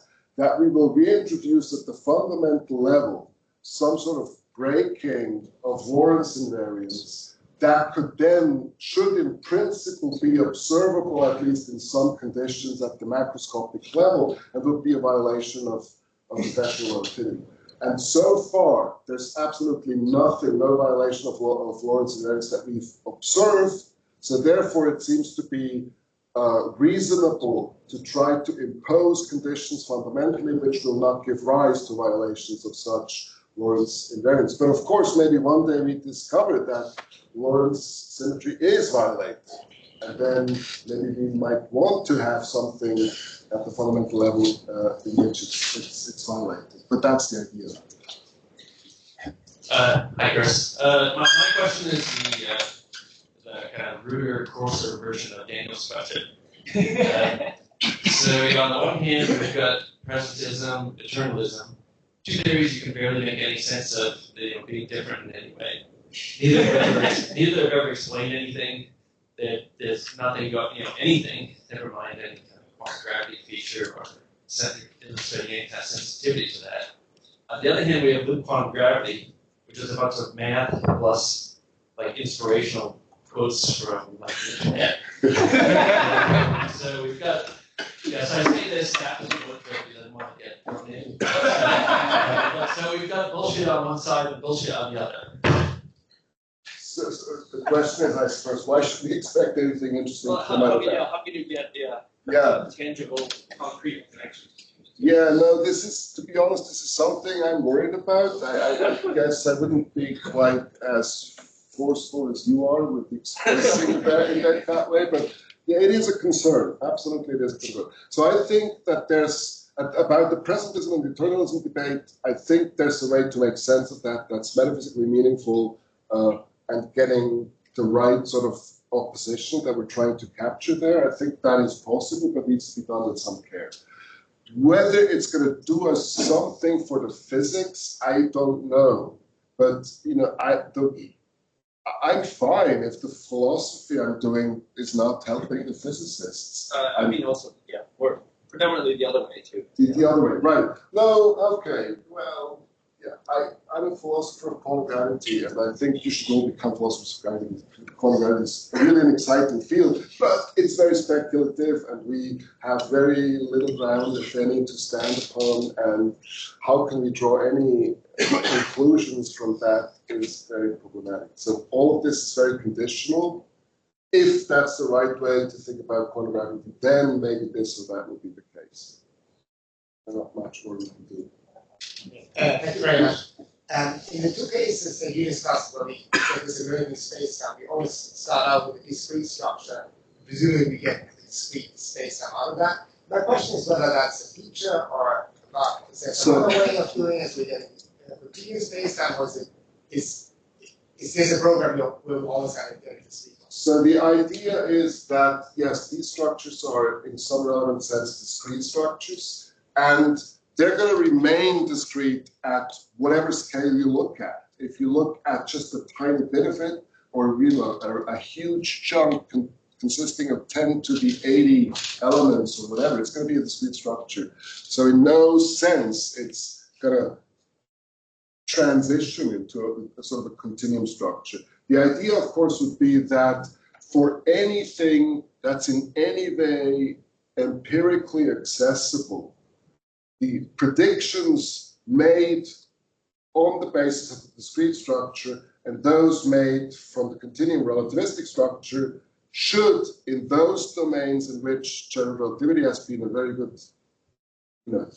we will reintroduce at the fundamental level some sort of breaking of Lorentz invariance that could then, should in principle be observable, at least in some conditions at the macroscopic level, and would be a violation of special relativity. And so far, there's absolutely nothing, no violation of Lorentz invariance that we've observed. So therefore, it seems to be reasonable to try to impose conditions fundamentally which will not give rise to violations of such Lorentz invariance. But of course, maybe one day we discover that Lorentz symmetry is violated. And then maybe we might want to have something at the fundamental level in which it's violated. But that's the idea. Hi, Chris. My question is the kind of ruder, coarser version of Daniel's question. So on the one hand, we've got presentism, eternalism, two theories you can barely make any sense of being different in any way. Neither have ever explained anything. That there's nothing about anything, never mind any kind of quantum gravity feature or illustrating any kind of sensitivity to that. On the other hand, we have loop quantum gravity, which is a bunch of math plus like inspirational quotes from like the internet. So we've got, yes, I say this, that was what doesn't want to get thrown in. So we've got bullshit on one side and bullshit on the other. So the question is, I suppose, why should we expect anything interesting to come out of that? How can you get tangible, concrete connections? Yeah, no, this is, to be honest, this is something I'm worried about. I guess I wouldn't be quite as forceful as you are with expressing that way, but yeah, it is a concern. Absolutely, it is a concern. So I think that there's, about the presentism and the eternalism debate, I think there's a way to make sense of that that's metaphysically meaningful, and getting the right sort of opposition that we're trying to capture there. I think that is possible, but needs to be done with some care. Whether it's going to do us something for the physics, I don't know. But I'm fine if the philosophy I'm doing is not helping the physicists. I mean, also, yeah, we're predominantly the other way too. The other way, right? No, okay, well. Yeah, I'm a philosopher of quantum gravity, and I think you should all become philosophers of gravity. Quantum gravity is really an exciting field, but it's very speculative, and we have very little ground, if any, to stand upon, and how can we draw any conclusions from that is very problematic. So all of this is very conditional. If that's the right way to think about quantum gravity, then maybe this or that will be the case. There's not much more we can do. Thank you very much. In the two cases that you discussed, where we get this emergent space-time, we always start out with a discrete structure. Presumably, we get a discrete space-time out of that. My question is whether that's a feature or a bug. Is there another way of doing it with a continuous space-time, or is this a program we'll always have to discrete? So the idea is that, yes, these structures are, in some relevant sense, discrete structures, and they're going to remain discrete at whatever scale you look at. If you look at just a tiny bit of it, or a huge chunk consisting of 10 to the 80 elements or whatever, it's going to be a discrete structure. So in no sense, it's going to transition into a sort of a continuum structure. The idea, of course, would be that for anything that's in any way empirically accessible, the predictions made on the basis of the discrete structure and those made from the continuum relativistic structure should, in those domains in which general relativity has been a very good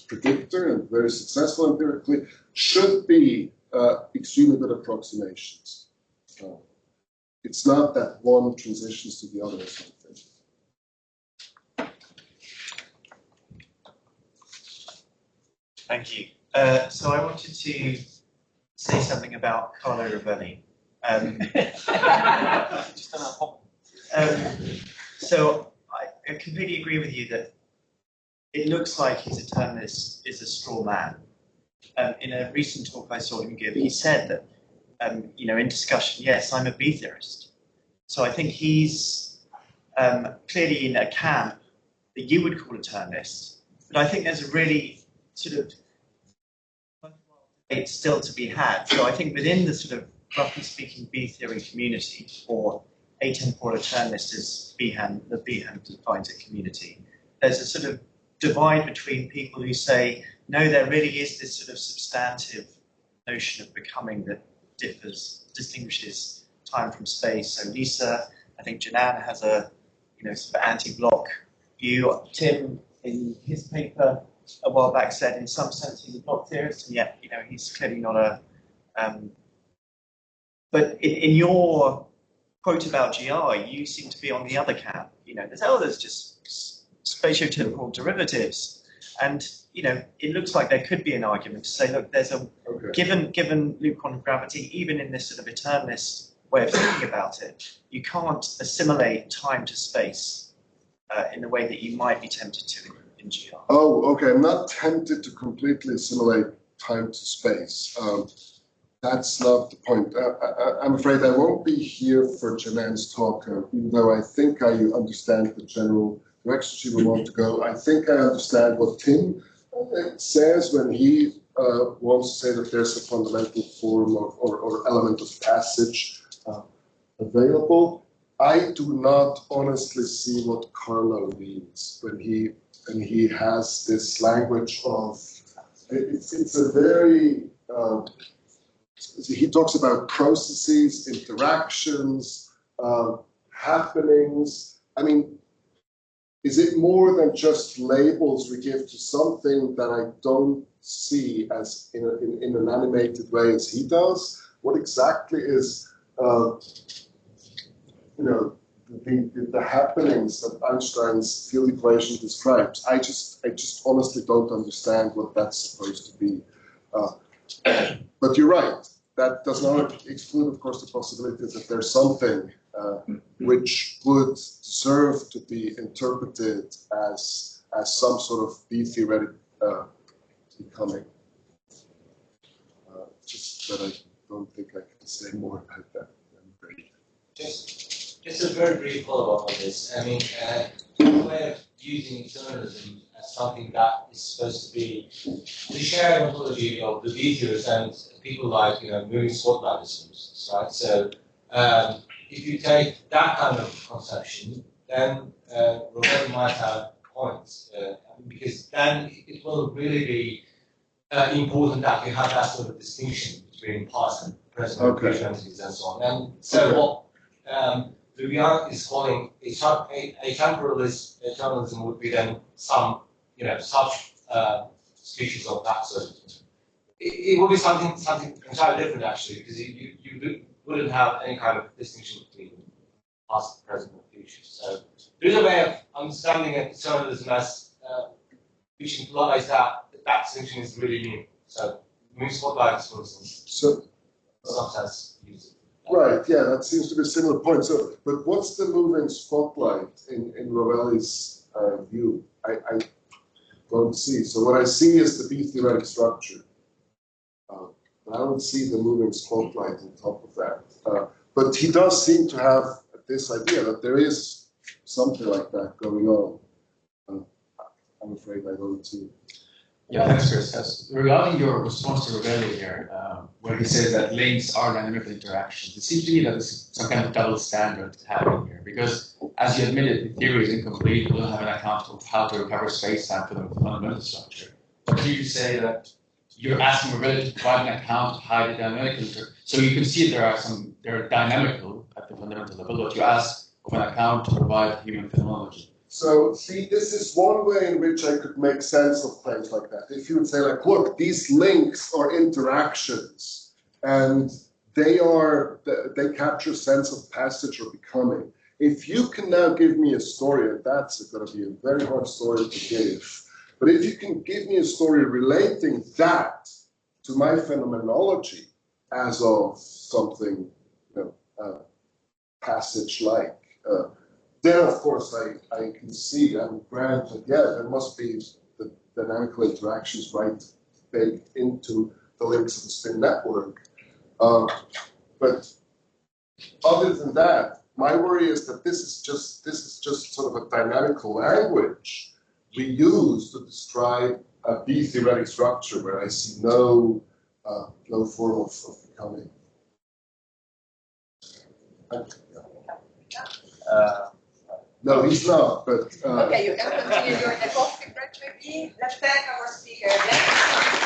predictor and very successful empirically, should be extremely good approximations. It's not that one transitions to the other or something. Thank you. So I wanted to say something about Carlo Rovelli. So I completely agree with you that it looks like his eternalist is a straw man. In a recent talk I saw him give, he said that, in discussion, yes, I'm a B theorist. So I think he's clearly in a camp that you would call eternalist. But I think there's a really sort of debate still to be had. So I think within the sort of, roughly speaking, B theory community, or atemporal eternalist as the Behan defines it community, there's a sort of divide between people who say, no, there really is this sort of substantive notion of becoming that distinguishes time from space. So Lisa, I think Janan has a sort of anti-block view. Tim, in his paper a while back, said in some sense he's a block theorist, and yet he's clearly not a. But in your quote about GR, you seem to be on the other camp. There's just spatiotemporal derivatives, and it looks like there could be an argument to say, look, there's a given loop quantum gravity, even in this sort of eternalist way of thinking about it, you can't assimilate time to space in the way that you might be tempted to in GR. Oh, okay. I'm not tempted to completely assimilate time to space. That's not the point. I'm afraid I won't be here for Janan's talk, even though I think I understand the general direction she will want to go. I think I understand what Tim says when he wants to say that there's a fundamental form or element of passage available. I do not honestly see what Carlo means when he has this language of it's a very he talks about processes, interactions, happenings. I mean, is it more than just labels we give to something that I don't see as in an animated way as he does? What exactly is the happenings that Einstein's field equation describes? I just honestly don't understand what that's supposed to be. But you're right. That does not exclude, of course, the possibility that there's something which would deserve to be interpreted as some sort of B-theoretic becoming. Just that I don't think I can say more about that. I'm afraid. Just a very brief follow-up on this. I mean, the way of using eternalism as something that is supposed to be the shared ontology of the B-theorists and people like, moving spotlight systems, right? So if you take that kind of conception, then Roberto might have points, because then it will really be important that you have that sort of distinction between past and present entities and so on. And so what Lugano is calling a temporalist eternalism would be then some, such species of that sort of it would be something entirely different actually, because you wouldn't have any kind of distinction between past, present, and future. So there is a way of understanding eternalism as which implies that distinction is really new. So moving spotlights, for instance, So, sometimes use it. right, yeah, that seems to be a similar point. So, but what's the moving spotlight in Ravelli's view? I don't see. So what I see is the B-theoretic structure. But I don't see the moving spotlight on top of that. But he does seem to have this idea that there is something like that going on. I'm afraid I don't see. Yeah, thanks, Chris. Regarding your response to Ravelli here, where he says that links are dynamical interactions, it seems to me that there's some kind of double standard happening here, because as you admitted, the theory is incomplete. We don't have an account of how to recover space-time for the fundamental structure. But here you say that you're asking Ravelli to provide an account of how the dynamical, so you can see they're dynamical at the fundamental level, but you ask of an account to provide human phenomenology. So, see, this is one way in which I could make sense of claims like that. If you would say, like, look, these links are interactions, and they capture a sense of passage or becoming. If you can now give me a story, and that's going to be a very hard story to give, but if you can give me a story relating that to my phenomenology as of something, passage-like, then, of course, I can see and grant that, yeah, there must be the dynamical interactions right baked into the links of the spin network. But other than that, my worry is that this is just sort of a dynamical language we use to describe a B-theoretic structure where I see no form of becoming. No, he's not, but... Okay, you can continue your next maybe. Let's thank our speaker again.